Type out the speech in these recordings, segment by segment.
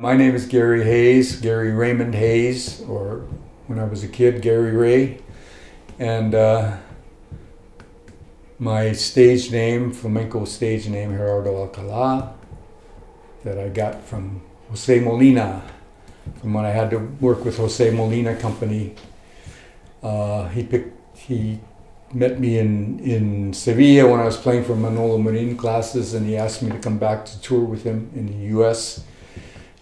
My name is Gary Hayes, Gary Raymond Hayes, or when I was a kid, Gary Ray. And my stage name, flamenco stage name, Gerardo Alcala, that I got from Jose Molina, from when I had to work with Jose Molina Company. He met me in Sevilla when I was playing for Manolo Marin classes, and he asked me to come back to tour with him in the US.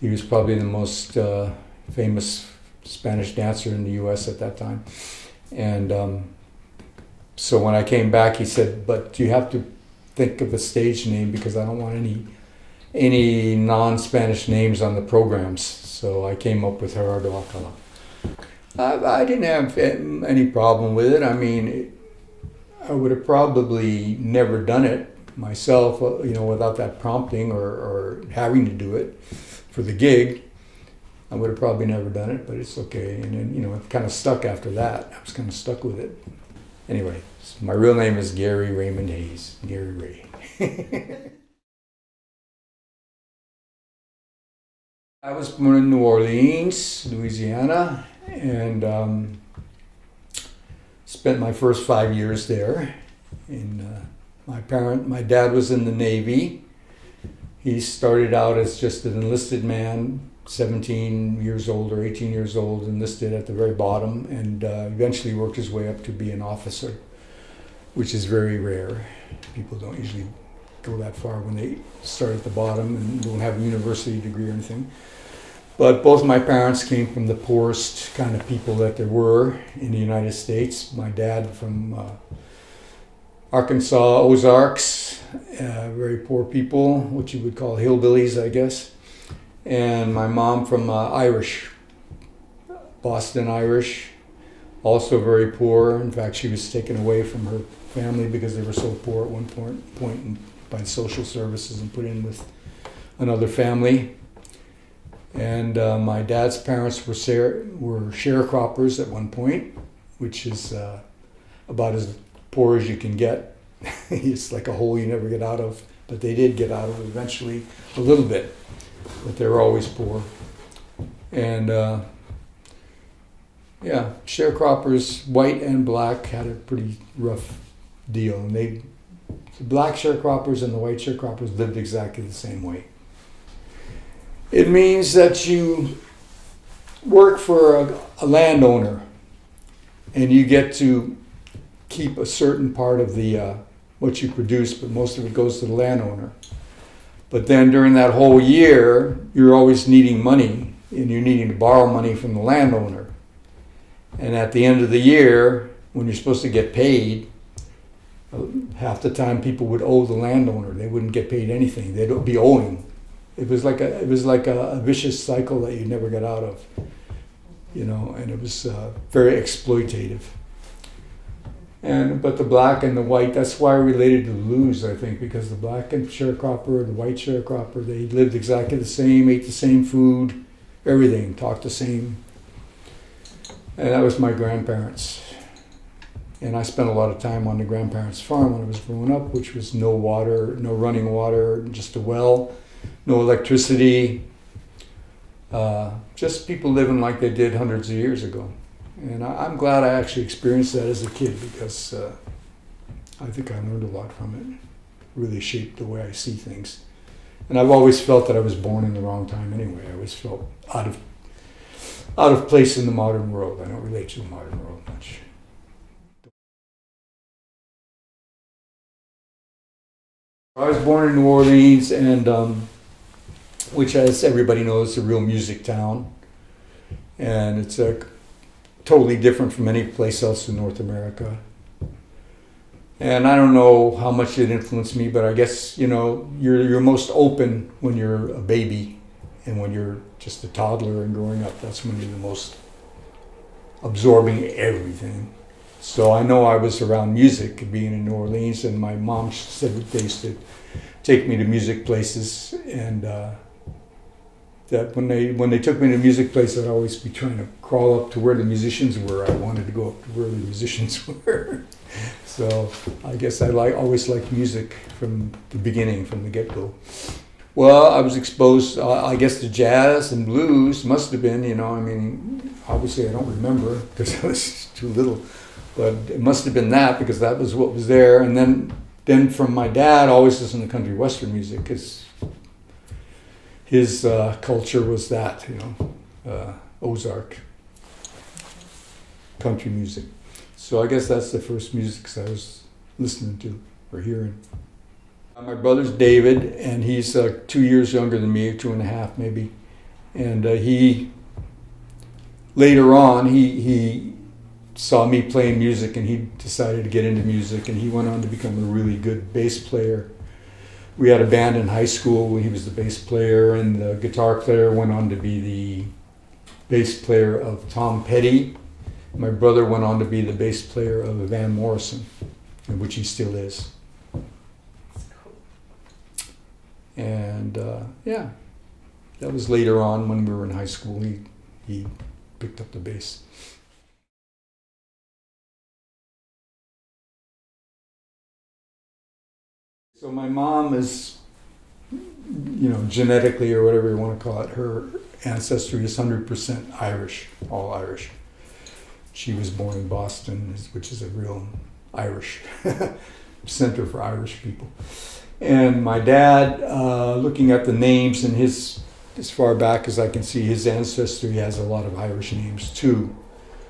He was probably the most famous Spanish dancer in the US at that time. And so when I came back, he said, but you have to think of a stage name because I don't want any non-Spanish names on the programs. So I came up with Gerardo Alcala. I didn't have any problem with it. I mean, I would have probably never done it myself, you know, without that prompting or having to do it for the gig. I would have probably never done it, but it's okay. And then, you know, it kind of stuck after that. I was kind of stuck with it. Anyway, so my real name is Gary Raymond Hayes, Gary Ray. I was born in New Orleans, Louisiana, and spent my first 5 years there. And my dad was in the Navy. He started out as just an enlisted man, 17 years old or 18 years old, enlisted at the very bottom, and eventually worked his way up to be an officer, which is very rare. People don't usually go that far when they start at the bottom and don't have a university degree or anything. But both my parents came from the poorest kind of people that there were in the United States. My dad from Arkansas, Ozarks, very poor people, what you would call hillbillies, I guess. And my mom from Irish, Boston Irish, also very poor. In fact, she was taken away from her family because they were so poor at one point by social services and put in with another family. And my dad's parents were sharecroppers at one point, which is about as poor as you can get. It's like a hole you never get out of, but they did get out of it eventually a little bit, but they were always poor. And yeah, sharecroppers, white and black, had a pretty rough deal. And the black sharecroppers and the white sharecroppers lived exactly the same way. It means that you work for a landowner and you get to keep a certain part of the what you produce, but most of it goes to the landowner. But then during that whole year, you're always needing money, and you're needing to borrow money from the landowner. And at the end of the year, when you're supposed to get paid, half the time people would owe the landowner. They wouldn't get paid anything. They'd be owing. It was like a vicious cycle that you never got out of, you know, and it was very exploitative. But the black and the white, that's why I related to Luz, I think, because the black and sharecropper and the white sharecropper, they lived exactly the same, ate the same food, everything, talked the same. And that was my grandparents. And I spent a lot of time on the grandparents' farm when I was growing up, which was no water, no running water, just a well, no electricity, just people living like they did hundreds of years ago. And I'm glad I actually experienced that as a kid, because I think I learned a lot from it. It really shaped the way I see things. And I've always felt that I was born in the wrong time anyway. I always felt out of place in the modern world. I don't relate to the modern world much. I was born in New Orleans, and which, as everybody knows, is a real music town. And it's totally different from any place else in North America. And I don't know how much it influenced me, but I guess, you know, you're most open when you're a baby, and when you're just a toddler and growing up, that's when you're the most absorbing everything. So I know I was around music being in New Orleans, and my mom said that they used to take me to music places, and that when they took me to music places, I'd always be trying to crawl up to where the musicians were. I wanted to go up to where the musicians were. So I guess I always liked music from the beginning, from the get-go. Well, I was exposed, I guess, to jazz and blues. Must have been, you know. I mean, obviously I don't remember because I was too little, but it must have been that because that was what was there. And then from my dad, always listened to country western music because his culture was that, you know, Ozark country music. So I guess that's the first music I was listening to or hearing. My brother's David, and he's 2 years younger than me, 2.5 maybe. And he, later on, he saw me playing music and he decided to get into music, and he went on to become a really good bass player. We had a band in high school. He was the bass player, and the guitar player went on to be the bass player of Tom Petty. My brother went on to be the bass player of Van Morrison, which he still is. And yeah, that was later on when we were in high school. He picked up the bass. So my mom is, you know, genetically or whatever you want to call it, her ancestry is 100% Irish, all Irish. She was born in Boston, which is a real Irish center for Irish people. And my dad, looking at the names in his, as far back as I can see, his ancestry has a lot of Irish names too.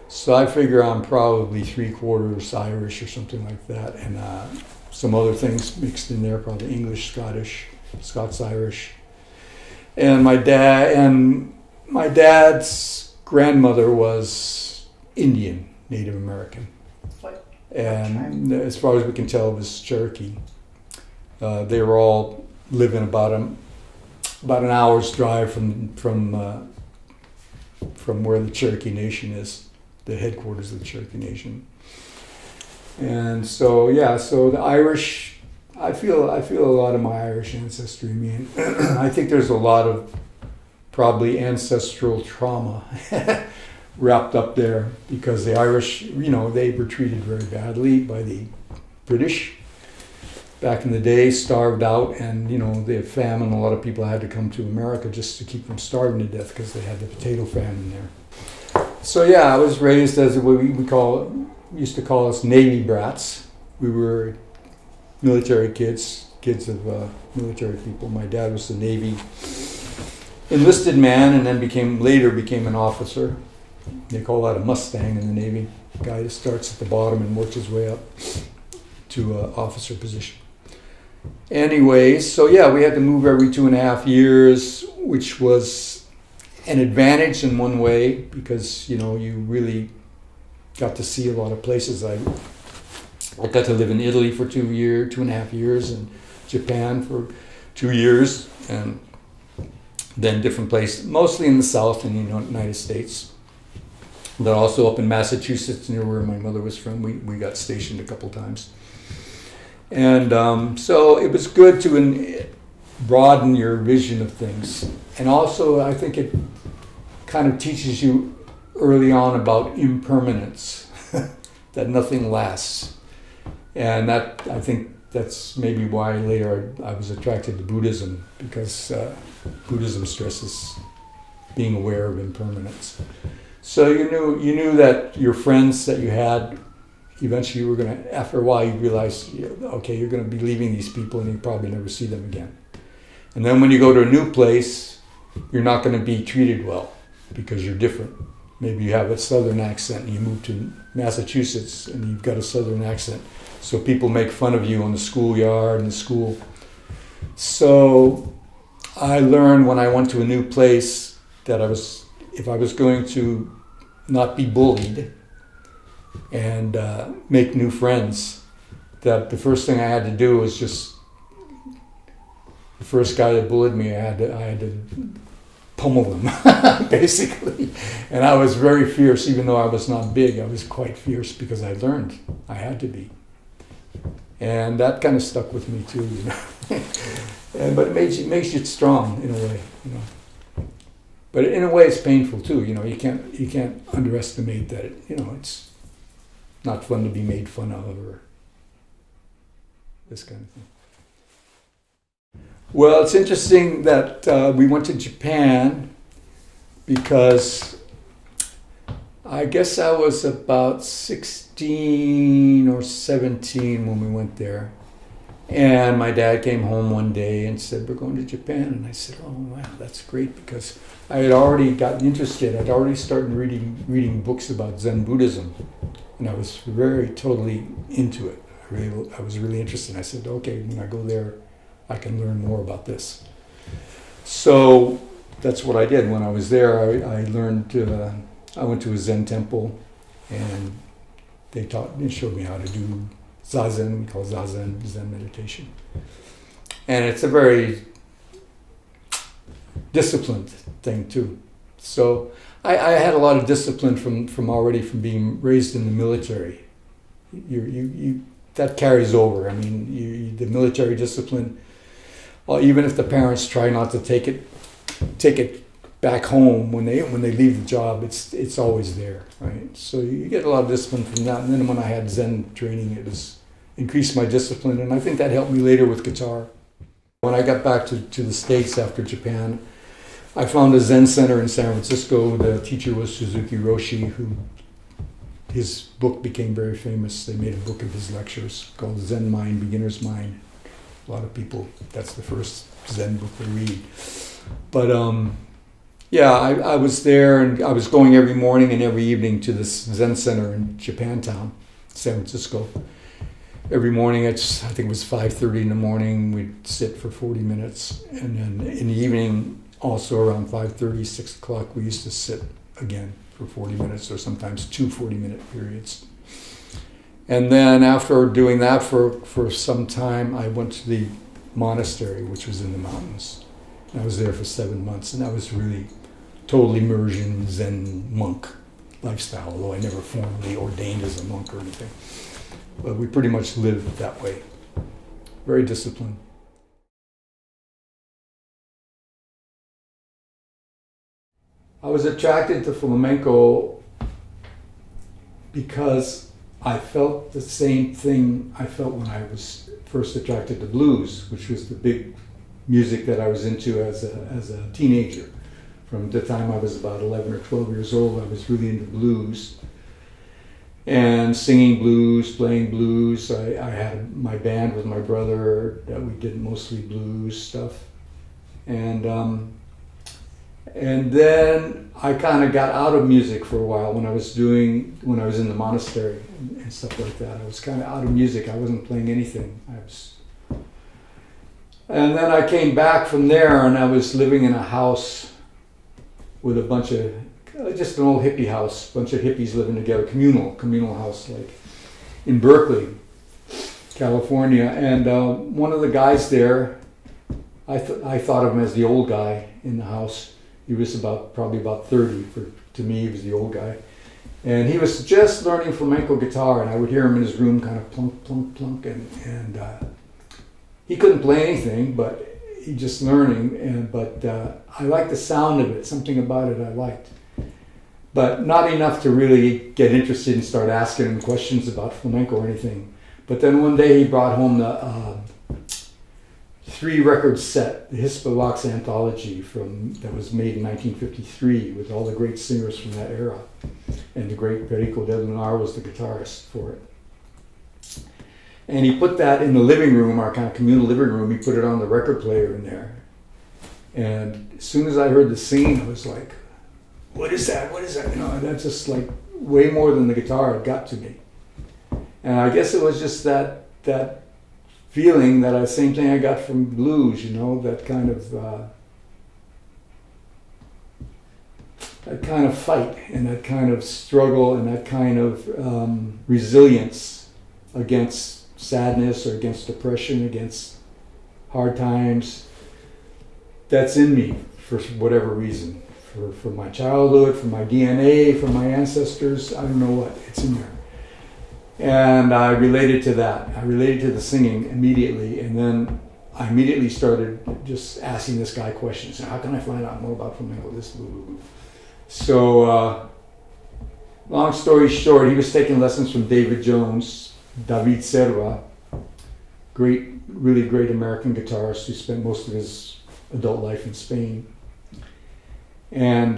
So I figure I'm probably 3/4 Irish or something like that, and some other things mixed in there, probably English, Scottish, Scots-Irish. And my dad's grandmother was Indian, Native American. And as far as we can tell, it was Cherokee. They were all living about an hour's drive from where the Cherokee Nation is, the headquarters of the Cherokee Nation. And so yeah, so the Irish, I feel a lot of my Irish ancestry. I mean, I think there's a lot of probably ancestral trauma wrapped up there because the Irish, you know, they were treated very badly by the British back in the day, starved out, and, you know, the famine, a lot of people had to come to America just to keep from starving to death because they had the potato famine there. So yeah, I was raised as what we used to call us Navy brats. We were military kids of military people. My dad was a Navy enlisted man and then later became an officer. They call that a Mustang in the Navy. The guy that starts at the bottom and works his way up to an officer position. Anyways, so yeah, we had to move every 2.5 years, which was an advantage in one way because, you know, you really got to see a lot of places. I got to live in Italy for 2.5 years, and Japan for 2 years, and then different places, mostly in the South in the United States, but also up in Massachusetts near where my mother was from. We got stationed a couple times. And so it was good to broaden your vision of things. And also I think it kind of teaches you early on about impermanence, that nothing lasts. And that, I think that's maybe why later I was attracted to Buddhism, because Buddhism stresses being aware of impermanence. So you knew that your friends that you had, eventually you were going to, after a while you realize, okay, you're going to be leaving these people and you probably never see them again. And then when you go to a new place, you're not going to be treated well because you're different. Maybe you have a southern accent and you move to Massachusetts and you've got a southern accent. So people make fun of you on the schoolyard and the school. So I learned when I went to a new place that if I was going to not be bullied and make new friends, that the first thing I had to do was just, the first guy that bullied me, I had to pummel them, basically. And I was very fierce, even though I was not big. I was quite fierce because I learned I had to be. And that kind of stuck with me too, you know. But it makes you strong in a way, you know. But in a way, it's painful too. You know, you can't underestimate that. It's not fun to be made fun of or this kind of thing. Well, it's interesting that we went to Japan because I guess I was about 16 or 17 when we went there. And my dad came home one day and said, "We're going to Japan." And I said, "Oh, wow, that's great," because I had already gotten interested. I'd already started reading books about Zen Buddhism. And I was totally into it. I was really interested. I said, "Okay, when I go there, I can learn more about this." So that's what I did. When I was there, I learned, I went to a Zen temple, and they showed me how to do Zazen. We call Zazen Zen meditation. And it's a very disciplined thing too. So I had a lot of discipline from being raised in the military. That carries over. I mean, the military discipline, well, even if the parents try not to take it back home when they leave the job, it's always there, right? So you get a lot of discipline from that. And then when I had Zen training, it increased my discipline, and I think that helped me later with guitar. When I got back to the States after Japan, I found a Zen center in San Francisco. The teacher was Suzuki Roshi, his book became very famous. They made a book of his lectures called Zen Mind, Beginner's Mind. A lot of people, that's the first Zen book they read. But yeah, I was there, and I was going every morning and every evening to this Zen center in Japantown, San Francisco. Every morning, I think it was 5:30 in the morning, we'd sit for 40 minutes. And then in the evening, also around 5:30, 6 o'clock, we used to sit again for 40 minutes, or sometimes 2 40-minute periods. And then after doing that for some time, I went to the monastery, which was in the mountains. And I was there for 7 months, and that was really total immersion Zen monk lifestyle, although I never formally ordained as a monk or anything. But we pretty much lived that way. Very disciplined. I was attracted to flamenco because I felt the same thing I felt when I was first attracted to blues, which was the big music that I was into as a teenager. From the time I was about 11 or 12 years old, I was really into blues. And singing blues, playing blues. I had my band with my brother that we did mostly blues stuff. And then I kind of got out of music for a while when I was in the monastery and stuff like that. I was kind of out of music. I wasn't playing anything. And then I came back from there, and I was living in a house with a bunch of, just an old hippie house, bunch of hippies living together, communal house, like in Berkeley, California. And one of the guys there, I thought of him as the old guy in the house. He was probably about 30. To me, he was the old guy. And he was just learning flamenco guitar, and I would hear him in his room kind of plunk, plunk, plunk, and he couldn't play anything, but he just learning. But I liked the sound of it, something about it I liked. But not enough to really get interested and start asking him questions about flamenco or anything. But then one day he brought home the 3-record set, the Hispavox anthology that was made in 1953 with all the great singers from that era. And the great Perico de Lunar was the guitarist for it. And he put that in the living room, our kind of communal living room. He put it on the record player in there. And as soon as I heard the singing, I was like, what is that? What is that? You know, and that's just like way more than the guitar had got to me. And I guess it was just that feeling, that same thing I got from blues, you know, that kind of fight and that kind of struggle and that kind of resilience against sadness or against depression, against hard times. That's in me for whatever reason. For my childhood, for my DNA, for my ancestors, I don't know what, it's in there. And I related to that. I related to the singing immediately, and then I immediately started just asking this guy questions. How can I find out more about flamenco? This, blah, blah, blah. So, long story short, he was taking lessons from David Jones, David Serva, really great American guitarist who spent most of his adult life in Spain, and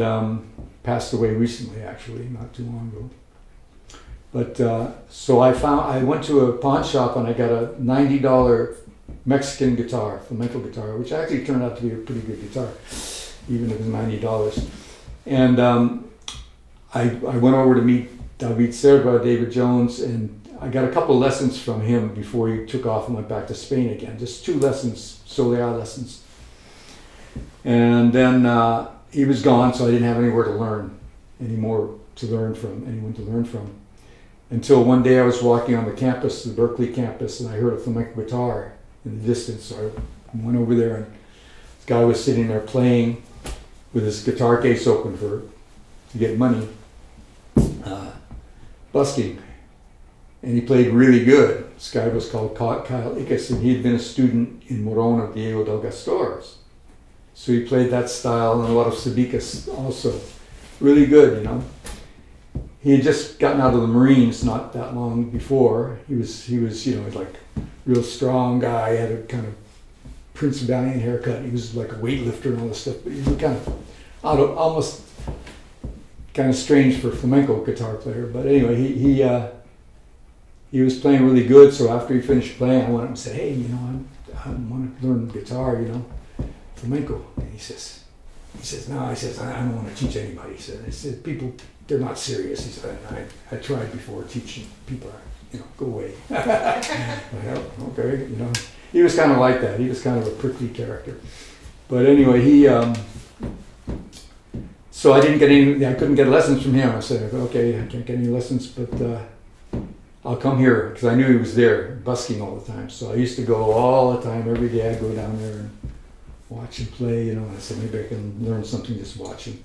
passed away recently, actually, not too long ago. But so I went to a pawn shop and I got a $90 Mexican guitar, flamenco guitar, which actually turned out to be a pretty good guitar, even if it was $90. And I went over to meet David Jones, and I got a couple of lessons from him before he took off and went back to Spain again. Just 2 lessons, Soleil lessons. And then he was gone, so I didn't have anywhere to learn, anyone to learn from. Until one day I was walking on the campus, the Berkeley campus, and I heard a flamenco guitar in the distance. So I went over there, and this guy was sitting there playing with his guitar case open to get money, busking. And he played really good. This guy was called Kyle Ickes, and he had been a student in Moron of Diego del Gastor's. So he played that style and a lot of sabicas also. Really good, you know. He had just gotten out of the Marines not that long before. He was, you know, like real strong guy, had a kind of Prince Valiant haircut. He was like a weightlifter and all this stuff, but he was kind of almost kind of strange for a flamenco guitar player. But anyway, he was playing really good. So after he finished playing, I went up and said, "Hey, you know, I want to learn guitar, you know, flamenco." And he says, "No," I don't want to teach anybody. He said, "People, they're not serious." He said, I tried before teaching people, you know, go away. Well, okay, you know. He was kind of like that. He was kind of a prickly character. But anyway, so I couldn't get lessons from him. I said, "Okay, I can't get any lessons, but I'll come here," because I knew he was there busking all the time. So I used to go all the time, every day. I'd go down there and watch him play, you know. And I said, maybe I can learn something just watching.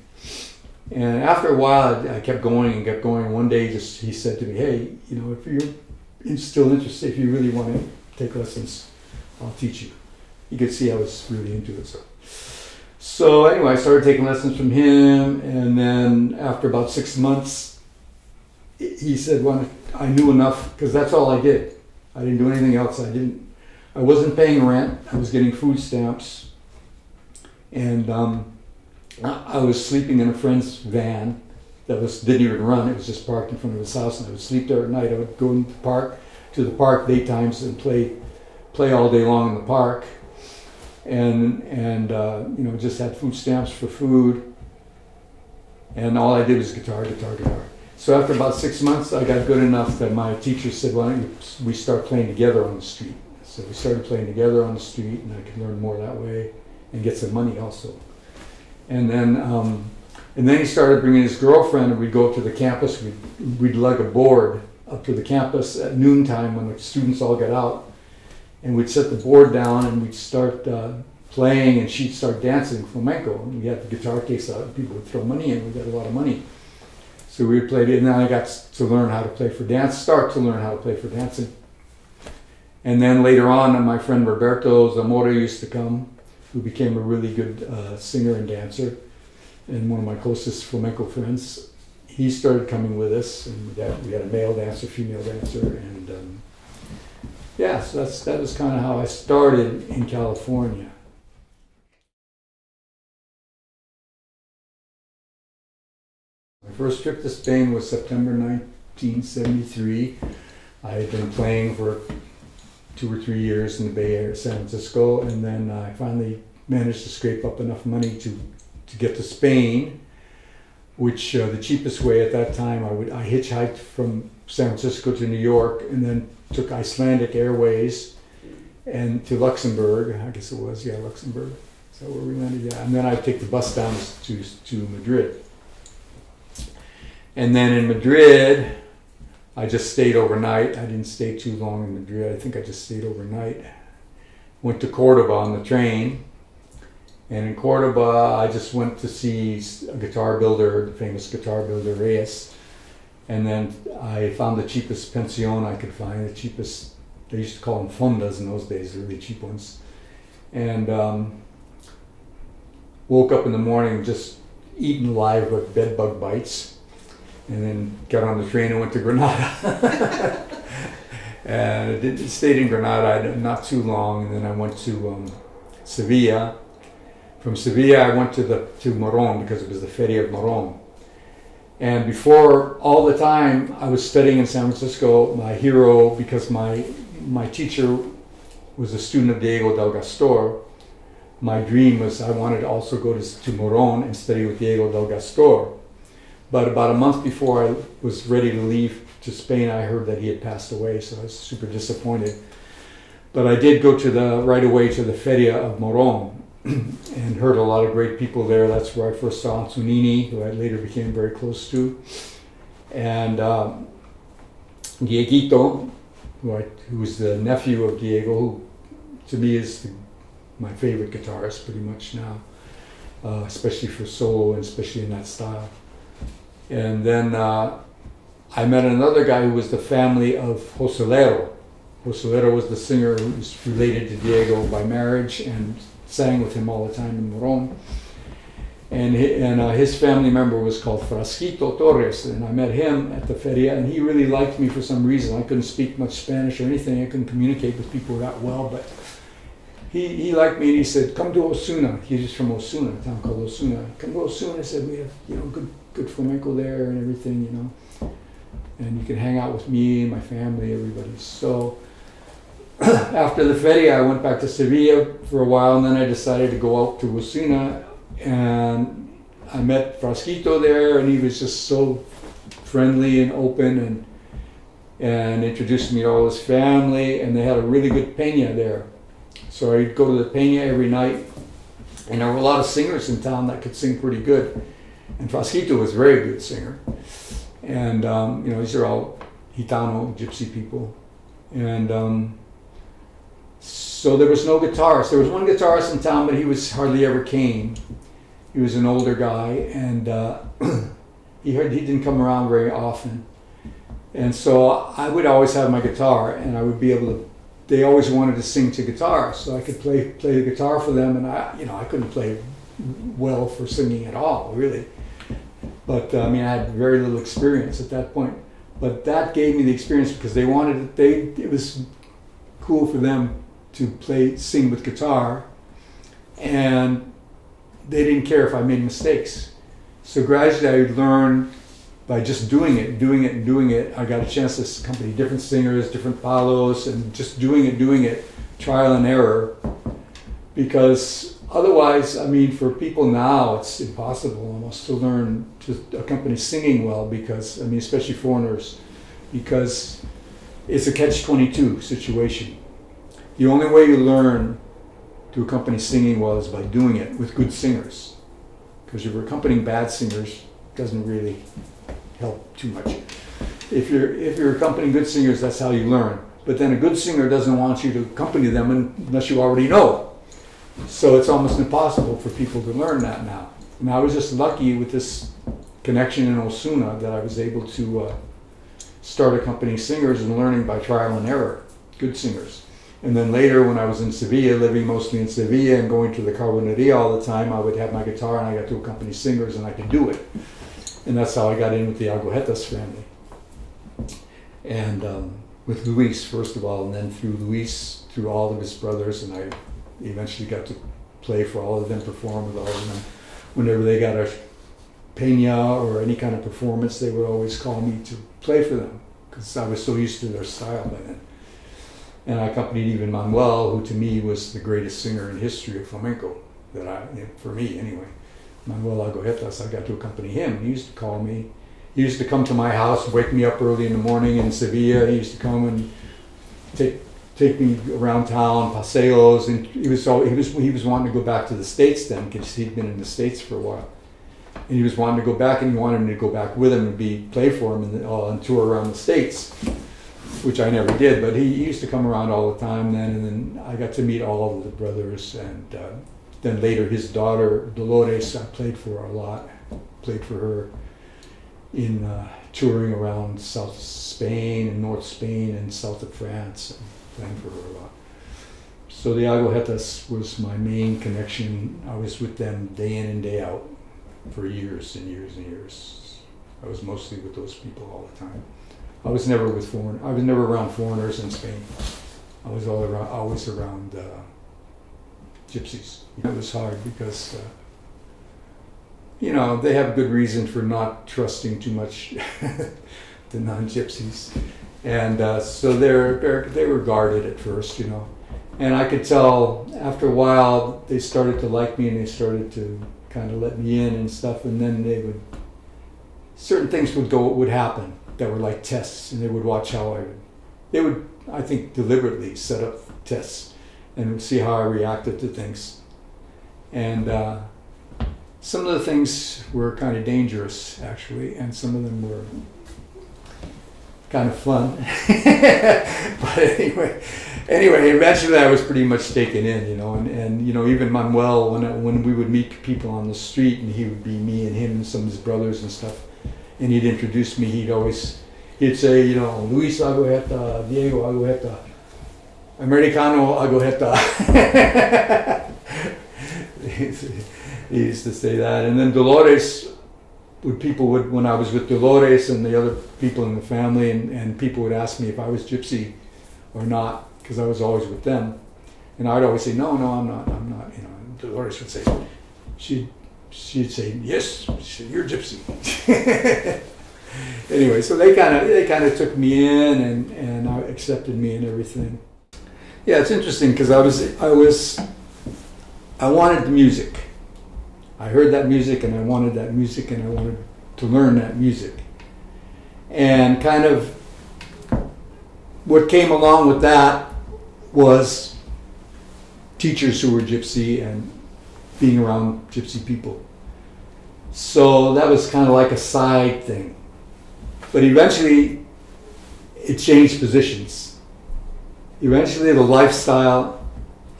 And after a while, I kept going and kept going. One day, he said to me, "Hey, you know, if you're still interested, if you really want to take lessons, I'll teach you." You could see I was really into it. So anyway, I started taking lessons from him, and then after about 6 months, he said, "Well, I knew enough," because that's all I did. I didn't do anything else. I wasn't paying rent. I was getting food stamps, and I was sleeping in a friend's van that didn't even run. It was just parked in front of his house, and I would sleep there at night. I would go to the park daytimes and play all day long in the park, and you know, just had food stamps for food, and all I did was guitar. So after about 6 months, I got good enough that my teacher said, "Why don't we start playing together on the street?" So we started playing together on the street, and I could learn more that way and get some money also. And then he started bringing his girlfriend, and we'd go up to the campus. We'd lug a board up to the campus at noontime when the students all got out, and we'd set the board down and we'd start playing, and she'd start dancing flamenco. And we had the guitar case out, and people would throw money in. We got a lot of money, so we would play it. And then I got to learn how to play for dancing. And then later on, my friend Roberto Zamora used to come, who became a really good singer and dancer, and one of my closest flamenco friends. He started coming with us, and we had a male dancer, female dancer, and yeah, so that was kind of how I started in California. My first trip to Spain was September 1973. I had been playing for 2 or 3 years in the Bay Area, San Francisco, and then I finally managed to scrape up enough money to get to Spain, which the cheapest way at that time, I hitchhiked from San Francisco to New York, and then took Icelandic Airways and to Luxembourg. I guess it was, yeah, Luxembourg. Is that where we landed? Yeah, and then I'd take the bus down to Madrid. And then in Madrid, I just stayed overnight. I didn't stay too long in Madrid. I think I just stayed overnight. Went to Cordoba on the train. And in Cordoba, I just went to see a guitar builder, the famous guitar builder Reyes. And then I found the cheapest pension I could find, the cheapest, they used to call them fondas in those days, the really cheap ones. And woke up in the morning just eaten alive with bed bug bites. And then got on the train and went to Granada. And I stayed in Granada not too long, and then I went to Sevilla. From Sevilla, I went to Moron because it was the Feria of Moron. And before, all the time, I was studying in San Francisco. My hero, because my teacher was a student of Diego del Gastor. My dream was I wanted to also go to Moron and study with Diego del Gastor. But about a month before I was ready to leave to Spain, I heard that he had passed away, so I was super disappointed. But I did go right away to the Feria of Moron and heard a lot of great people there. That's where I first saw Antonini, who I later became very close to, and Dieguito, who was the nephew of Diego, who to me is my favorite guitarist pretty much now, especially for solo and especially in that style. And then I met another guy who was the family of Joselero. Joselero was the singer who was related to Diego by marriage and sang with him all the time in Moron. And his family member was called Frasquito Torres, and I met him at the feria, and he really liked me for some reason. I couldn't speak much Spanish or anything. I couldn't communicate with people that well, but he liked me, and he said, "Come to Osuna." He's just from Osuna, a town called Osuna. "Come to Osuna." I said, "We have good flamenco there and everything, and you can hang out with me and my family, everybody." So after the feria, I went back to Sevilla for a while, and then I decided to go out to Osuna, and I met Frasquito there, and he was just so friendly and open, and introduced me to all his family, and they had a really good peña there. So I'd go to the peña every night, and there were a lot of singers in town that could sing pretty good, and Frasquito was a very good singer. And these are all Gitano, gypsy people, and so there was no guitarist. There was one guitarist in town, but he hardly ever came. He was an older guy, and he didn't come around very often. And so I would always have my guitar, and I would be able to. They always wanted to sing to guitar, so I could play the guitar for them, and I couldn't play well for singing at all, really. But I had very little experience at that point. But that gave me the experience because it was cool for them to sing with guitar, and they didn't care if I made mistakes. So gradually I learned by just doing it. I got a chance to accompany different singers, different palos, and just doing it, trial and error. Because otherwise, for people now, it's impossible almost to learn to accompany singing well, because, especially foreigners, because it's a catch-22 situation. The only way you learn to accompany singing well is by doing it with good singers. Because if you're accompanying bad singers, it doesn't really help too much. If you're accompanying good singers, that's how you learn. But then a good singer doesn't want you to accompany them unless you already know. So it's almost impossible for people to learn that now. And I was just lucky with this connection in Osuna that I was able to start accompanying singers and learning by trial and error, good singers. And then later, when I was in Sevilla, living mostly in Sevilla and going to the Carboneria all the time, I would have my guitar and I got to accompany singers, and I could do it. And that's how I got in with the Agujetas family. And with Luis, first of all, and then through Luis, through all of his brothers, and I eventually got to play for all of them, perform with all of them. Whenever they got a peña or any kind of performance, they would always call me to play for them, because I was so used to their style by then. And I accompanied even Manuel, who to me was the greatest singer in history of flamenco, for me anyway. Manuel Agujetas, I got to accompany him. He used to call me. He used to come to my house, wake me up early in the morning in Sevilla. He used to come and take me around town, paseos, and he was wanting to go back to the States then, because he'd been in the States for a while. And he was wanting to go back, and he wanted me to go back with him and play for him and tour around the States, which I never did. But he used to come around all the time then, and then I got to meet all of the brothers, and then later his daughter Dolores I played for a lot. Played for her in touring around South Spain and North Spain and south of France, and playing for her a lot. So the Agujetas was my main connection. I was with them day in and day out for years and years and years. I was mostly with those people all the time. I was never with foreign. I was never around foreigners in Spain. I was always around gypsies. It was hard because you know, they have good reason for not trusting too much the non-gypsies, and so they were guarded at first, you know. And I could tell after a while they started to like me and they started to kind of let me in and stuff, and then certain things would happen that were like tests, and they would watch how they would, I think, deliberately set up tests and would see how I reacted to things. And some of the things were kind of dangerous, actually, and some of them were kind of fun. But anyway, eventually I was pretty much taken in, you know, and you know, even Manuel, when we would meet people on the street, and he would be me and him and some of his brothers and stuff, and he'd introduce me, he'd say, you know, Luis Agujeta, Diego Agujeta, Americano Agujeta. He used to say that. And then Dolores, when I was with Dolores and the other people in the family, and people would ask me if I was gypsy or not, because I was always with them. And I'd always say, no, I'm not, you know. And Dolores would say, she'd say, yes, you're gypsy. Anyway, so they kind of took me in and accepted me and everything. Yeah, it's interesting because I wanted the music. I heard that music and I wanted that music and I wanted to learn that music. And kind of what came along with that was teachers who were gypsy and being around gypsy people. So that was kind of like a side thing. But eventually it changed positions. Eventually the lifestyle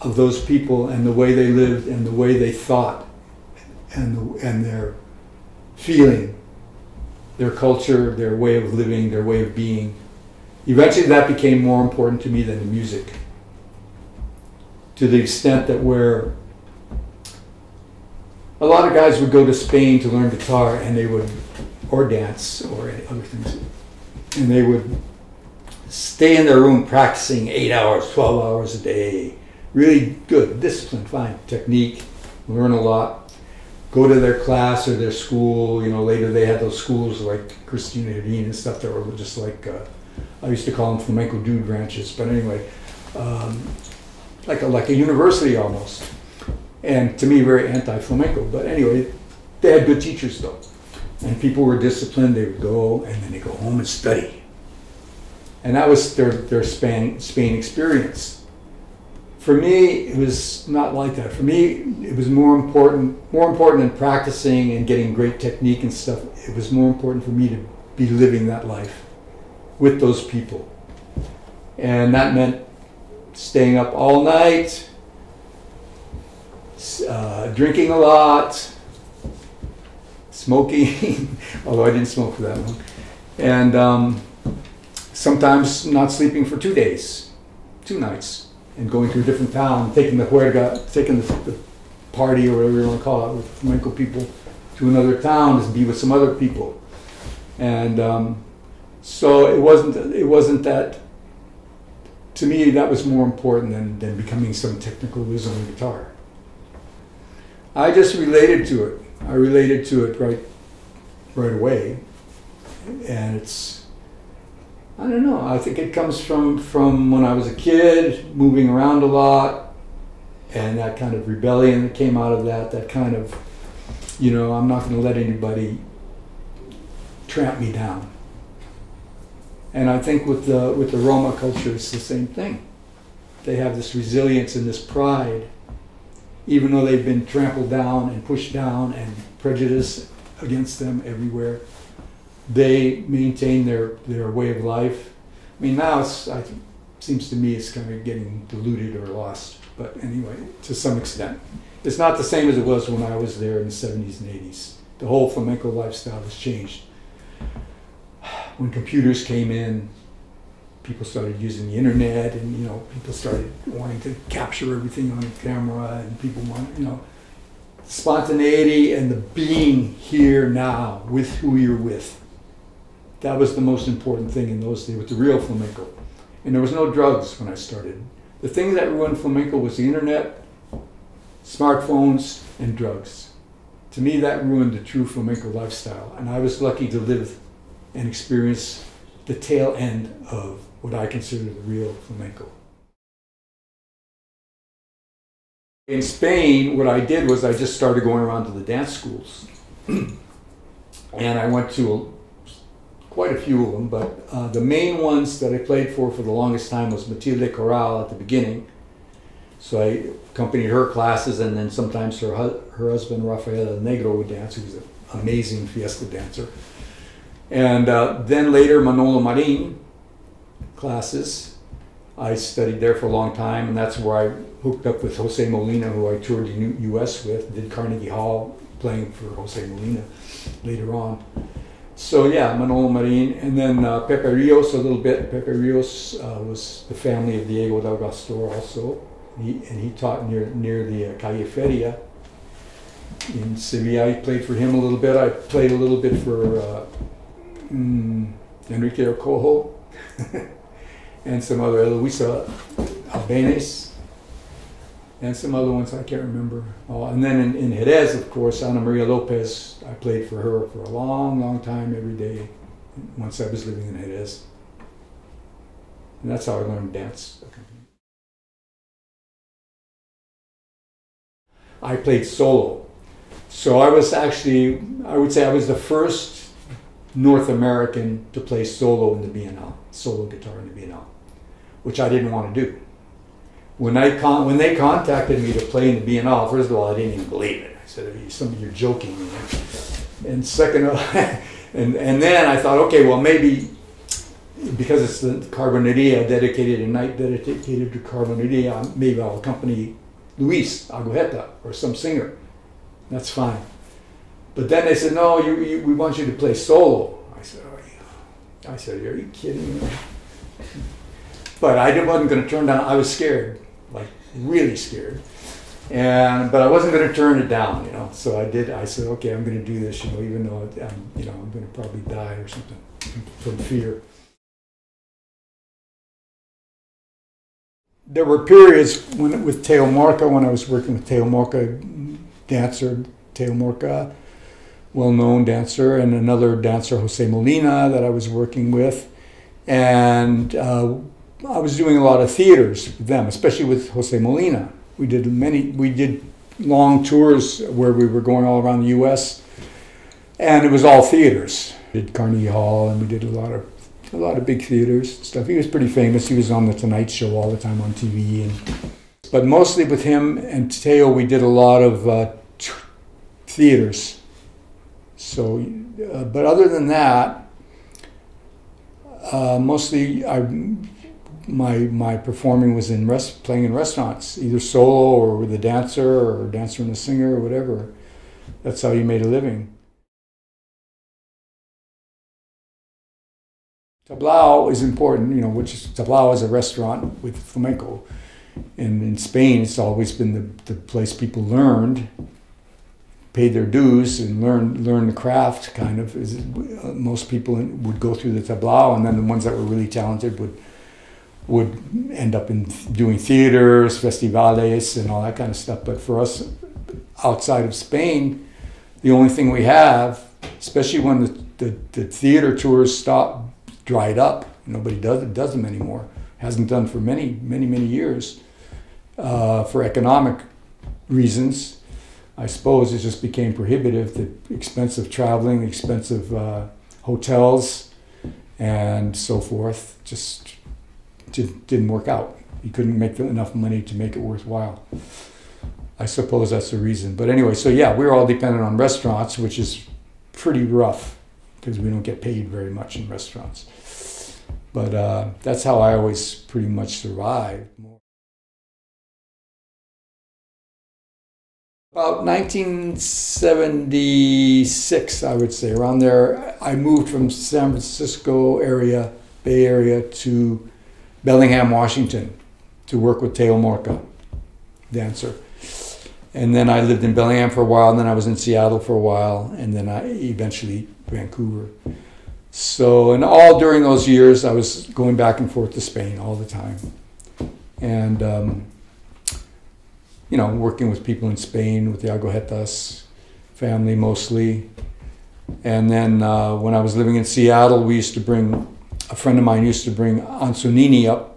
of those people and the way they lived and the way they thought and their feeling, their culture, their way of living, their way of being, eventually that became more important to me than the music. To the extent that where a lot of guys would go to Spain to learn guitar and they would, or dance or other things, and they would stay in their room practicing 8 hours, 12 hours a day, really good, discipline, fine, technique, learn a lot, go to their class or their school. You know, later they had those schools like Christina Hedin and stuff that were just like, I used to call them flamenco dude ranches, but anyway, like a university almost. And to me, very anti-flamenco, but anyway, they had good teachers though. And people were disciplined, they would go and then they go home and study. And that was their Spain experience. For me, it was not like that. For me, it was more important than practicing and getting great technique and stuff. It was more important for me to be living that life with those people. And that meant staying up all night, drinking a lot, smoking, although I didn't smoke for that long, and sometimes not sleeping for 2 days, 2 nights, and going to a different town, taking the huerga, taking the party or whatever you want to call it with flamenco people to another town to be with some other people. And so it wasn't that, to me, that was more important than becoming some technical whiz on the guitar. I just related to it. I related to it right away. And it's, I don't know, I think it comes from when I was a kid, moving around a lot, and that kind of rebellion that came out of that kind of, you know, I'm not going to let anybody tramp me down. And I think with the Roma culture, it's the same thing. They have this resilience and this pride, even though they've been trampled down and pushed down and prejudice against them everywhere. They maintain their way of life. I mean, now it seems to me it's kind of getting diluted or lost. But anyway, to some extent. It's not the same as it was when I was there in the 70s and 80s. The whole flamenco lifestyle has changed. When computers came in, people started using the internet, and you know, people started wanting to capture everything on camera, and people want, you know, spontaneity and the being here now with who you're with. That was the most important thing in those days, with the real flamenco. And there was no drugs when I started. The thing that ruined flamenco was the internet, smartphones, and drugs. To me, that ruined the true flamenco lifestyle. And I was lucky to live and experience the tail end of what I consider the real flamenco. In Spain, what I did was I just started going around to the dance schools. And I went to quite a few of them, but the main ones that I played for the longest time was Matilde Corral at the beginning. So I accompanied her classes, and then sometimes her husband, Rafael El Negro, would dance, who was an amazing fiesta dancer. And then later, Manolo Marin classes. I studied there for a long time, and that's where I hooked up with Jose Molina, who I toured the U.S. with, did Carnegie Hall, playing for Jose Molina later on. So yeah, Manolo Marin, and then Pepe Rios a little bit. Pepe Rios was the family of Diego del Gastor also, and he taught near the Calle Feria in Sevilla. I played for him a little bit. I played a little bit for Enrique Ocojo and some other, Luisa Albanese, and some other ones I can't remember. And then in Jerez, of course, Ana Maria Lopez, I played for her for a long, long time every day once I was living in Jerez. And that's how I learned dance. I played solo. So I was actually, I would say I was the first North American to play solo in the BNL, solo guitar in the BNL, which I didn't want to do. When they contacted me to play in the BNL, first of all, I didn't even believe it. I said, you're joking. You know? And second, and then I thought, okay, well, maybe because it's the Carboneria, a night dedicated to Carboneria, maybe I'll accompany Luis Agujeta or some singer. That's fine. But then they said, no, we want you to play solo. I said, are you kidding me? But I wasn't going to turn down. I was scared, like really scared, but I wasn't going to turn it down, you know. So I did. I said, okay, I'm going to do this, you know, even though I'm going to probably die or something from fear. There were periods with Teo Morca, when I was working with Teo Morca, dancer Teo Morca, well-known dancer, and another dancer, Jose Molina, that I was working with, and I was doing a lot of theaters with them, especially with Jose Molina. We did long tours where we were going all around the U.S., and it was all theaters. We did Carnegie Hall, and we did a lot of big theaters and stuff. He was pretty famous. He was on the Tonight Show all the time on TV, but mostly with him and Teo, we did a lot of theaters. So, but other than that, mostly my performing was playing in restaurants, either solo or with a dancer or a dancer and a singer or whatever. That's how you made a living. TABLAO is important, you know, TABLAO is a restaurant with flamenco. And in Spain, it's always been the place people learned, paid their dues, and learn the craft, kind of. Most people would go through the TABLAO, and then the ones that were really talented would end up in doing theaters, festivales, and all that kind of stuff. But for us, outside of Spain, the only thing we have, especially when the theater tours dried up, nobody does them anymore. Hasn't done for many years, for economic reasons. I suppose it just became prohibitive, the expensive traveling, expensive hotels, and so forth. Just didn't work out. You couldn't make enough money to make it worthwhile. I suppose that's the reason. But anyway, so yeah, we're all dependent on restaurants, which is pretty rough because we don't get paid very much in restaurants. But that's how I always pretty much survived. About 1976, I would say, around there, I moved from San Francisco area, Bay Area, to Bellingham, Washington, to work with Teo Morca, dancer. And then I lived in Bellingham for a while, and then I was in Seattle for a while, and then eventually Vancouver. So, and all during those years, I was going back and forth to Spain all the time. And, you know, working with people in Spain, with the Agujetas family mostly. And then when I was living in Seattle, a friend of mine used to bring Anzunini up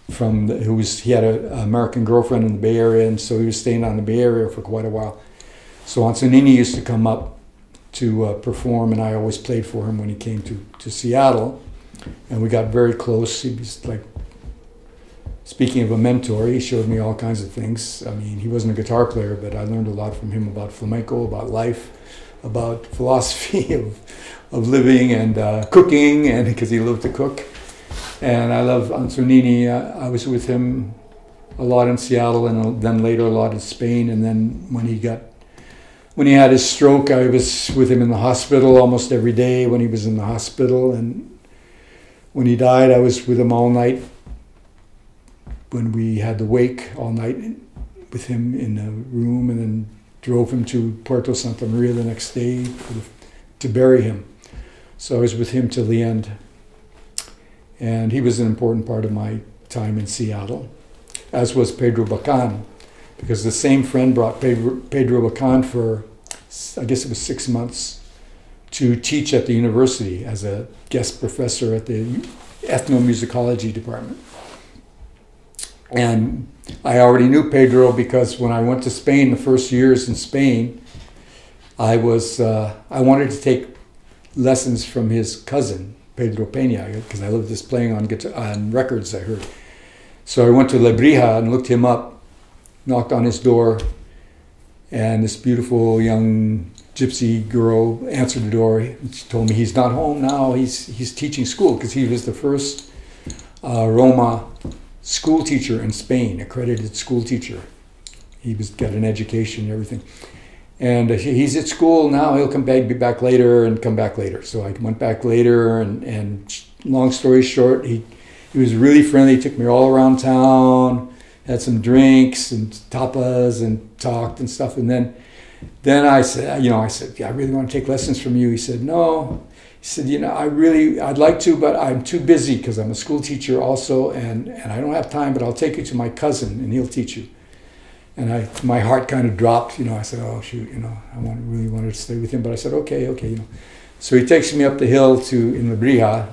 he had an American girlfriend in the Bay Area, and so he was staying on the Bay Area for quite a while. So Anzunini used to come up to perform, and I always played for him when he came to Seattle. And we got very close. He was like, speaking of a mentor, he showed me all kinds of things. I mean, he wasn't a guitar player, but I learned a lot from him about flamenco, about life, about philosophy of living and cooking, and because he loved to cook. And I love Anzunini. I was with him a lot in Seattle, and then later a lot in Spain. And then when he had his stroke, I was with him in the hospital almost every day when he was in the hospital. And when he died, I was with him all night. When we had the wake all night with him in the room, and then drove him to Puerto Santa Maria the next day to bury him. So I was with him till the end. And he was an important part of my time in Seattle, as was Pedro Bacan, because the same friend brought Pedro Bacan for, I guess it was 6 months, to teach at the university as a guest professor at the ethnomusicology department. And I already knew Pedro because when I went to Spain, the first years in Spain, I wanted to take lessons from his cousin, Pedro Peña, because I loved just playing on records I heard. So I went to Lebrija and looked him up, knocked on his door, and this beautiful young gypsy girl answered the door. She told me he's not home now, he's teaching school, because he was the first Roma school teacher in Spain, accredited school teacher. He got an education and everything. And he's at school now, he'll be back later and come back later. So I went back later, and long story short, he was really friendly, he took me all around town, had some drinks and tapas and talked and stuff. And then I said, yeah, I really want to take lessons from you. He said, no. He said, I'd like to, but I'm too busy because I'm a school teacher also, and I don't have time, but I'll take you to my cousin and he'll teach you. And my heart kind of dropped, I said, oh shoot, I really wanted to stay with him, but I said, okay. So he takes me up the hill in Lebrija,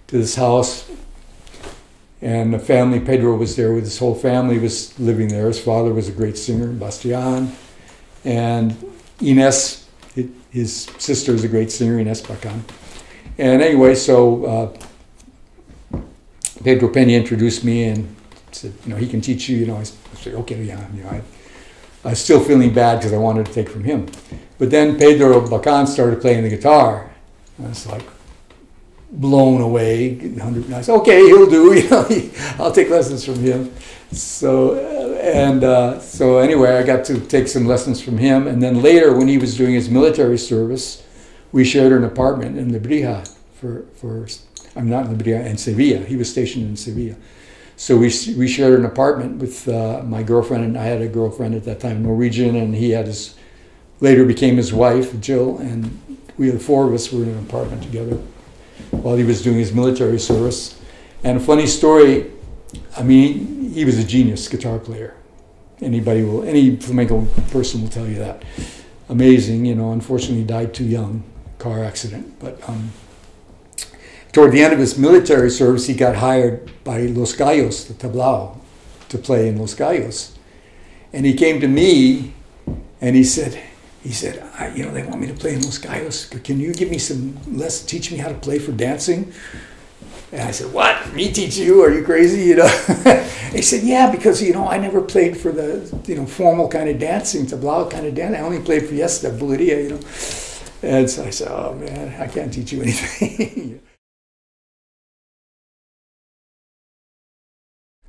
to this house, and the family, Pedro was there with his whole family, was living there. His father was a great singer, Bastian, and Ines, his sister is a great singer, Ines Bacan. And anyway, so Pedro Peña introduced me and said, he can teach you, I said, okay, yeah, I was still feeling bad because I wanted to take from him. But then Pedro Bacan started playing the guitar. I was like blown away. I said, okay, he'll do, I'll take lessons from him. So anyway, I got to take some lessons from him. And then later, when he was doing his military service, we shared an apartment in Lebrija I'm not in Lebrija, in Sevilla. He was stationed in Sevilla. So we shared an apartment with my girlfriend, and I had a girlfriend at that time, Norwegian, and he had later became his wife, Jill, and the four of us were in an apartment together while he was doing his military service. And a funny story, he was a genius guitar player. Any flamenco person will tell you that. Amazing, unfortunately he died too young, car accident, but toward the end of his military service, he got hired by Los Gallos, the TABLAO, to play in Los Gallos. And he came to me, and he said, they want me to play in Los Gallos. Can you give me some lessons, teach me how to play for dancing? And I said, what? Me teach you? Are you crazy? He said, yeah, because, I never played for the, formal kind of dancing, TABLAO kind of dancing. I only played fiesta, bulería, And so I said, oh, man, I can't teach you anything.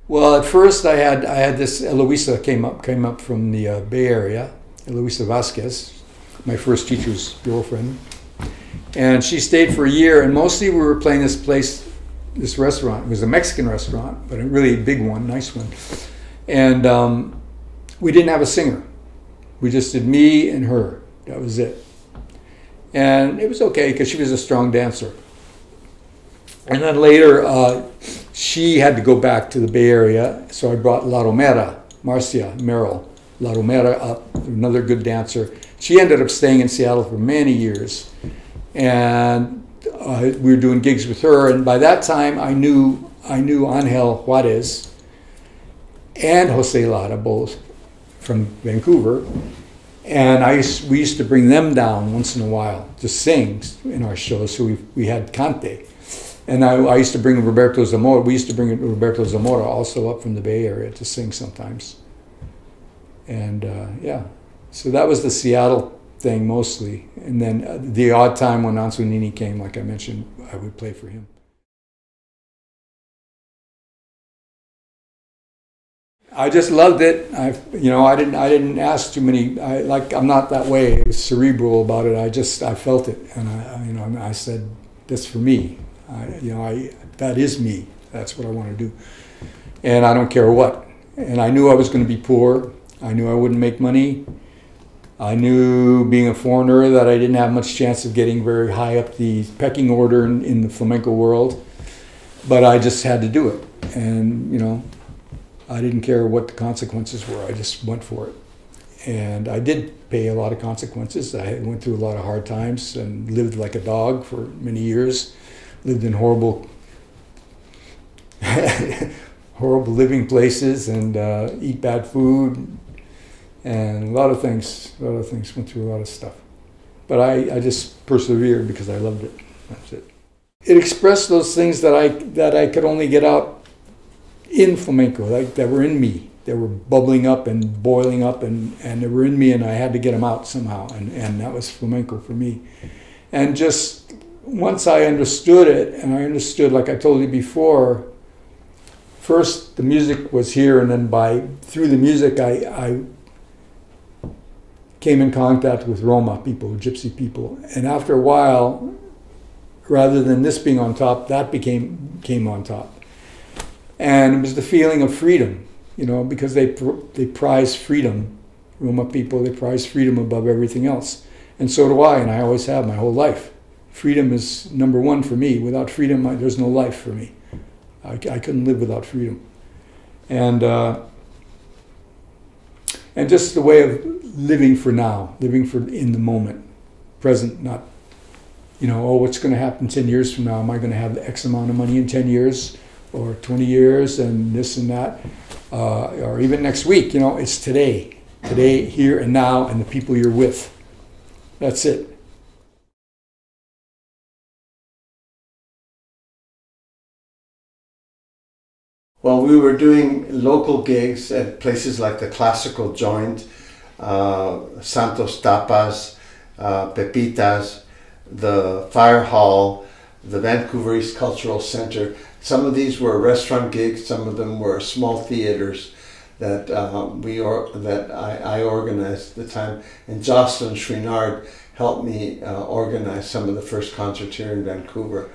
Well, at first I had this Eloisa came up from the Bay Area, Eloisa Vasquez, my first teacher's girlfriend, and she stayed for a year. And mostly we were playing this restaurant. It was a Mexican restaurant, but a really big one, nice one. And we didn't have a singer. We just did me and her. That was it. And it was okay because she was a strong dancer. And then later, she had to go back to the Bay Area, so I brought La Romera, Marcia Merrill, La Romera up, another good dancer. She ended up staying in Seattle for many years. And we were doing gigs with her, and by that time I knew Angel Juarez and Jose Lara, both from Vancouver. And we used to bring them down once in a while to sing in our shows, so we had cante. And I used to bring Roberto Zamora. We used to bring Roberto Zamora also up from the Bay Area to sing sometimes. And yeah, so that was the Seattle thing mostly. And then the odd time when Ansunini came, like I mentioned, I would play for him. I just loved it. I didn't ask too many. I'm not that way. It was cerebral about it. I felt it, and I said, "That's for me. That is me. That's what I want to do, and I don't care what." And I knew I was going to be poor. I knew I wouldn't make money. I knew, being a foreigner, that I didn't have much chance of getting very high up the pecking order in the flamenco world. But I just had to do it, and I didn't care what the consequences were. I just went for it. And I did pay a lot of consequences. I went through a lot of hard times and lived like a dog for many years. Lived in horrible living places and eat bad food and a lot of things. Went through a lot of stuff. But I just persevered because I loved it. That's it. It expressed those things that I could only get out in flamenco, that were in me. They were bubbling up and boiling up, and they were in me, and I had to get them out somehow, and that was flamenco for me. And just once I understood it, and I understood, like I told you before, first the music was here, and then through the music I came in contact with Roma people, gypsy people, and after a while, rather than this being on top, that came on top. And it was the feeling of freedom, because they prize freedom. Roma people, they prize freedom above everything else. And so do I, and I always have my whole life. Freedom is number one for me. Without freedom, there's no life for me. I couldn't live without freedom. And just the way of living for now, living for in the moment, present, not, what's going to happen 10 years from now? Am I going to have X amount of money in 10 years? Or 20 years and this and that, or even next week, it's today, here and now, and the people you're with. That's it. Well, we were doing local gigs at places like the Classical Joint, Santos Tapas, Pepitas, the Fire Hall, the Vancouver East Cultural Center. Some of these were restaurant gigs. Some of them were small theaters that I organized at the time. And Jocelyn Chouinard helped me organize some of the first concerts here in Vancouver.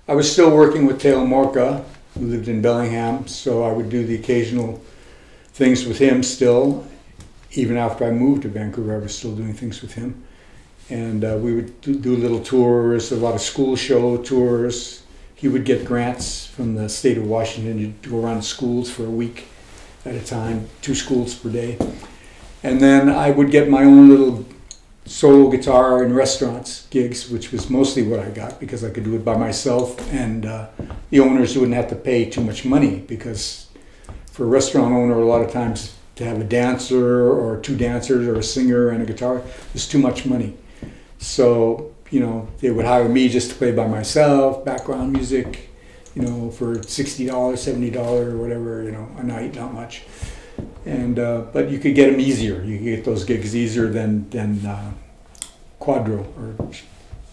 I was still working with Teo Morca, who lived in Bellingham, so I would do the occasional things with him still. Even after I moved to Vancouver, I was still doing things with him. And we would do little tours, a lot of school show tours. He would get grants from the state of Washington to go around schools for a week at a time, 2 schools per day. And then I would get my own little solo guitar in restaurants gigs, which was mostly what I got because I could do it by myself, and the owners wouldn't have to pay too much money, because for a restaurant owner, a lot of times to have a dancer or 2 dancers or a singer and a guitar is too much money. So, they would hire me just to play by myself, background music, for $60, $70 or whatever, a night, not much. And but you could get them easier. You could get those gigs easier than quadro or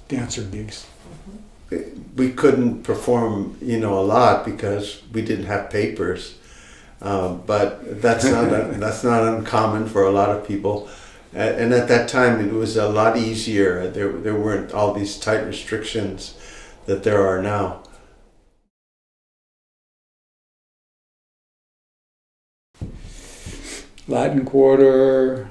dancer gigs. We couldn't perform, a lot because we didn't have papers. But that's not uncommon for a lot of people. And at that time, it was a lot easier. There weren't all these tight restrictions that there are now. Latin Quarter,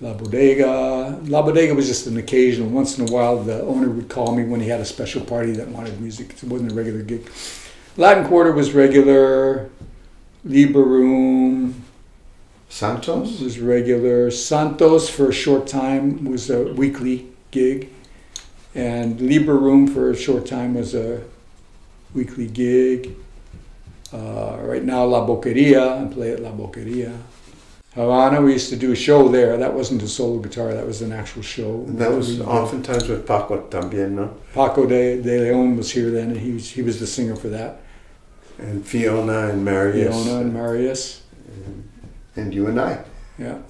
La Bodega. La Bodega was just an occasional. Once in a while, the owner would call me when he had a special party that wanted music. It wasn't a regular gig. Latin Quarter was regular. Libra Room. Santos? Was regular. Santos for a short time was a weekly gig. And Libra Room for a short time was a weekly gig. Right now, La Boqueria. I play at La Boqueria. Havana, we used to do a show there. That wasn't a solo guitar, that was an actual show. And that was oftentimes with Paco también, no? Paco de Leon was here then, and he was the singer for that. And Fiona and Marius. Fiona and Marius. And you and I. Yeah.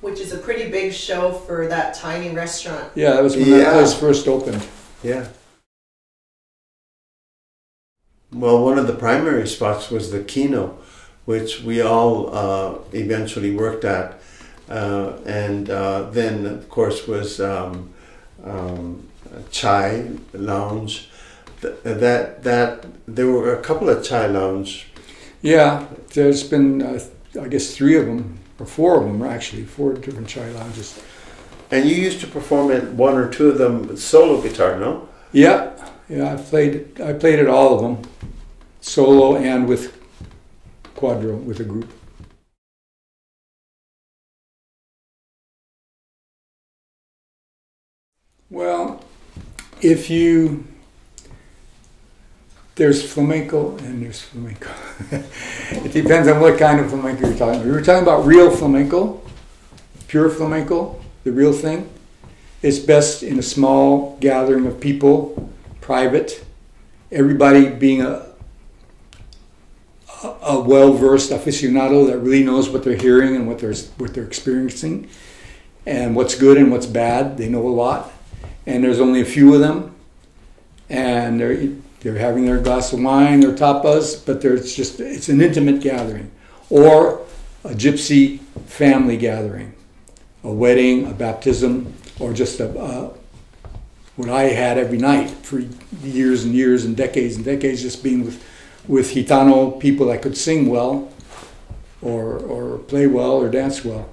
Which is a pretty big show for that tiny restaurant. Yeah, that was when that place first opened. Yeah. Well, one of the primary spots was the Kino, which we all eventually worked at, and then of course was Chai Lounge. That there were a couple of Chai Lounge. Yeah, there's been I guess 3 of them or 4 of them actually, 4 different Chai Lounges. And you used to perform at 1 or 2 of them with solo guitar, no? Yeah, I played at all of them, solo and with quadro, with a group. Well, there's flamenco and there's flamenco. It depends on what kind of flamenco you're talking about. If you're talking about real flamenco, pure flamenco, the real thing, it's best in a small gathering of people, private, everybody being a well-versed aficionado that really knows what they're hearing and what they're experiencing and what's good and what's bad. They know a lot, and there's only a few of them, and they're having their glass of wine, their tapas, but it's an intimate gathering, or a gypsy family gathering, a wedding, a baptism, or just what I had every night for years and years and decades, just being with Gitano people that could sing well, or play well, or dance well,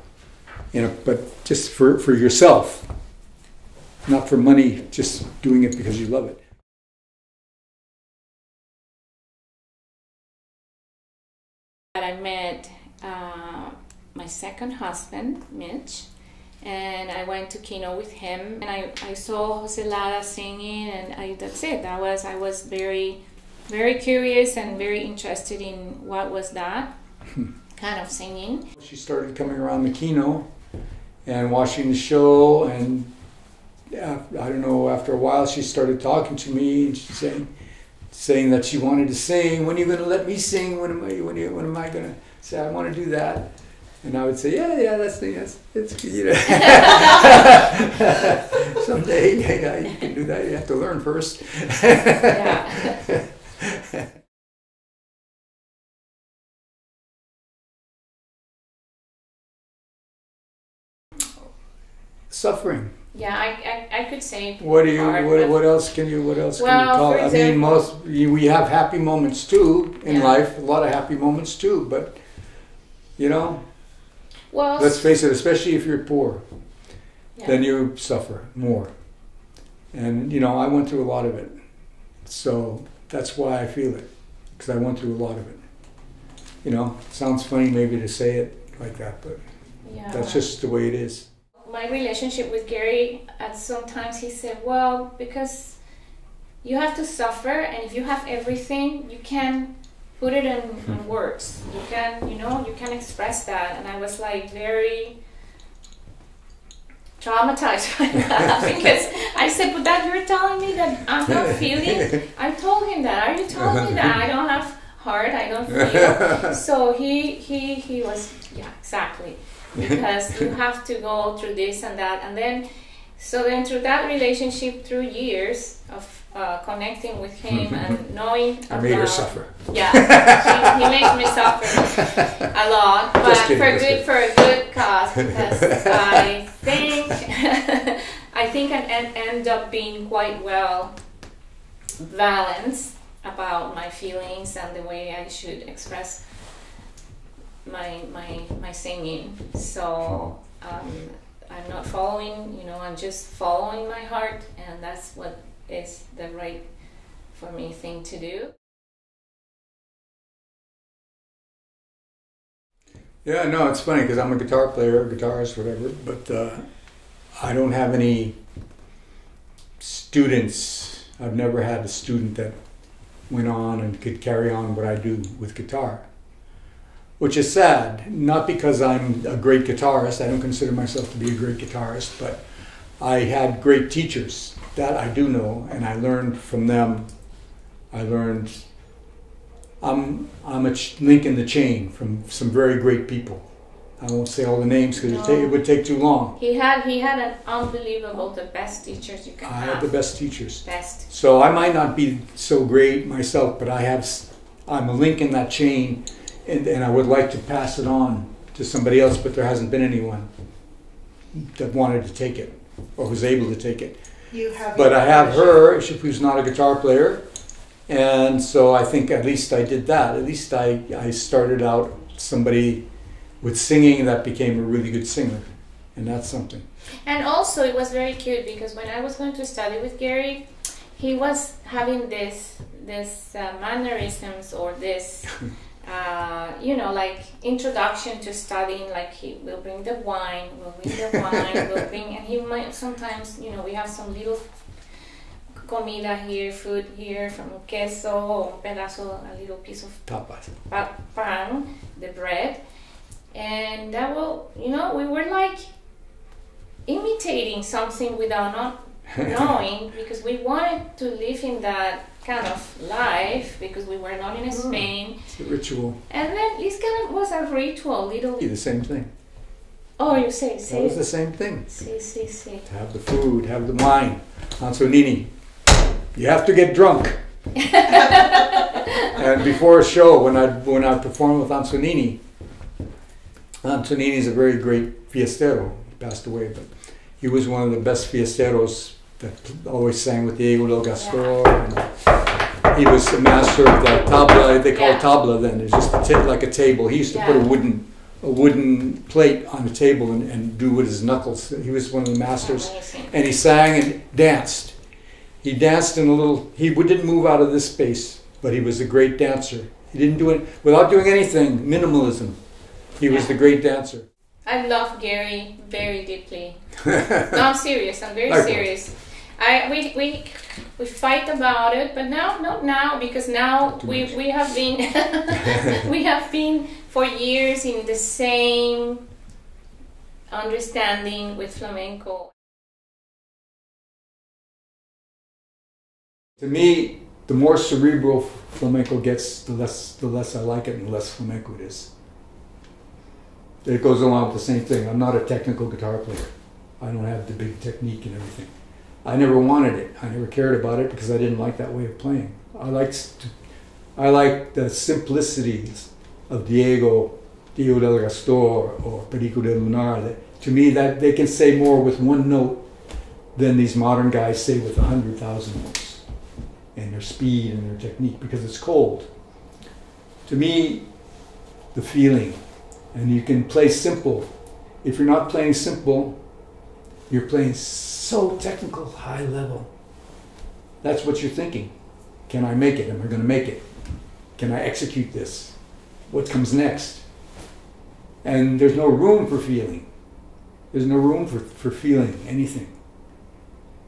but just for yourself, not for money, just doing it because you love it. I met my second husband, Mitch, and I went to Kino with him, and I saw Jose Lara singing, and that's it. I was very, very curious and very interested in what was that kind of singing. She started coming around the Kino and watching the show, and I don't know, after a while she started talking to me, and she's saying that she wanted to sing. When are you going to let me sing? When am I going to say I want to do that? And I would say, yeah, it's you know. Someday, yeah, you can do that. You have to learn first. Yeah. Suffering. Yeah, I could say. What else can you call it? I mean, we have happy moments too in life, a lot of happy moments too, but you know, let's face it, especially if you're poor, then you suffer more. And you know, I went through a lot of it, so that's why I feel it, because I went through a lot of it. You know, it sounds funny maybe to say it like that, but that's just the way it is. My relationship with Gary, at sometimes he said, well, because you have to suffer, and if you have everything, you can put it in words. You can express that. And I was like very traumatized by that, because I said, but Dad, you're telling me that I'm not feeling. I told him that. Are you telling me that I don't have heart, I don't feel? So he was, exactly. Because you have to go through this and that, and then through that relationship, through years of connecting with him and knowing I made her suffer. Yeah, he makes me suffer a lot, but for a good cause, because I think I end up being quite well balanced about my feelings and the way I should express my singing. So I'm not following, you know, I'm just following my heart, and that's what is the right for me thing to do. Yeah, no, it's funny because I'm a guitar player, guitarist, whatever, but I don't have any students. I've never had a student that went on and could carry on what I do with guitar, which is sad. Not because I'm a great guitarist. I don't consider myself to be a great guitarist, but I had great teachers that I do know, and I learned from them. I'm a link in the chain from some very great people. I won't say all the names because it would take too long. He had an unbelievable, the best teachers you can have. I had the best teachers. Best. So I might not be so great myself, but I'm a link in that chain, and I would like to pass it on to somebody else, but there hasn't been anyone that wanted to take it or was able to take it. But I have her, who's not a guitar player, and so I think at least I did that. At least I started out somebody with singing that became a really good singer, and that's something. And also it was very cute because when I was going to study with Gary, he was having this mannerisms or this you know, like introduction to studying, like he will bring the wine, and he might sometimes, you know, we have some little comida here, food here, from queso, un pedazo, a little piece of tapas, pan, the bread, and that will, you know, we were like imitating something without not knowing, because we wanted to live in that kind of life because we were not in Spain. It's a ritual. And then this kind of was a ritual, little. The same thing. Oh, you say. That was the same thing. See. Have the food, have the wine. Antonini, you have to get drunk. And before a show, when I performed with Antonini is a very great fiestero. He passed away, but he was one of the best fiesteros that always sang with Diego del Gastor. And he was a master of the tabla. They call it tabla then. It's just like a table. He used to put a wooden plate on the table and do with his knuckles. He was one of the masters. Amazing. And he sang and danced. He danced in a little. He didn't move out of this space, but he was a great dancer. He didn't do it without doing anything. Minimalism. He was the great dancer. I love Gary very deeply. No, I'm serious. I'm very serious. We fight about it, but now not now, because now we have been we have been for years in the same understanding with flamenco. To me, the more cerebral flamenco gets, the less I like it, and the less flamenco it is. It goes along with the same thing. I'm not a technical guitar player. I don't have the big technique and everything. I never wanted it. I never cared about it because I didn't like that way of playing. I like the simplicities of Diego del Gastor or Perico de Lunar. To me, that they can say more with one note than these modern guys say with 100,000 notes, and their speed and their technique, because it's cold. To me, the feeling, and you can play simple. If you're not playing simple, you're playing so technical, high level. That's what you're thinking. Can I make it? Am I going to make it? Can I execute this? What comes next? And there's no room for feeling. There's no room for feeling anything.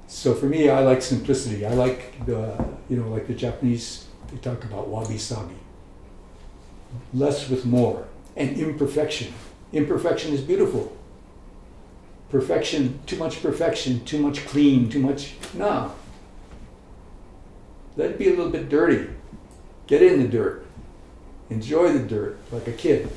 So for me, I like simplicity. I like like the Japanese, they talk about Wabi-Sabi. Less with more. And imperfection. Imperfection is beautiful. Perfection, too much clean, too much, no. Let it be a little bit dirty. Get in the dirt. Enjoy the dirt like a kid.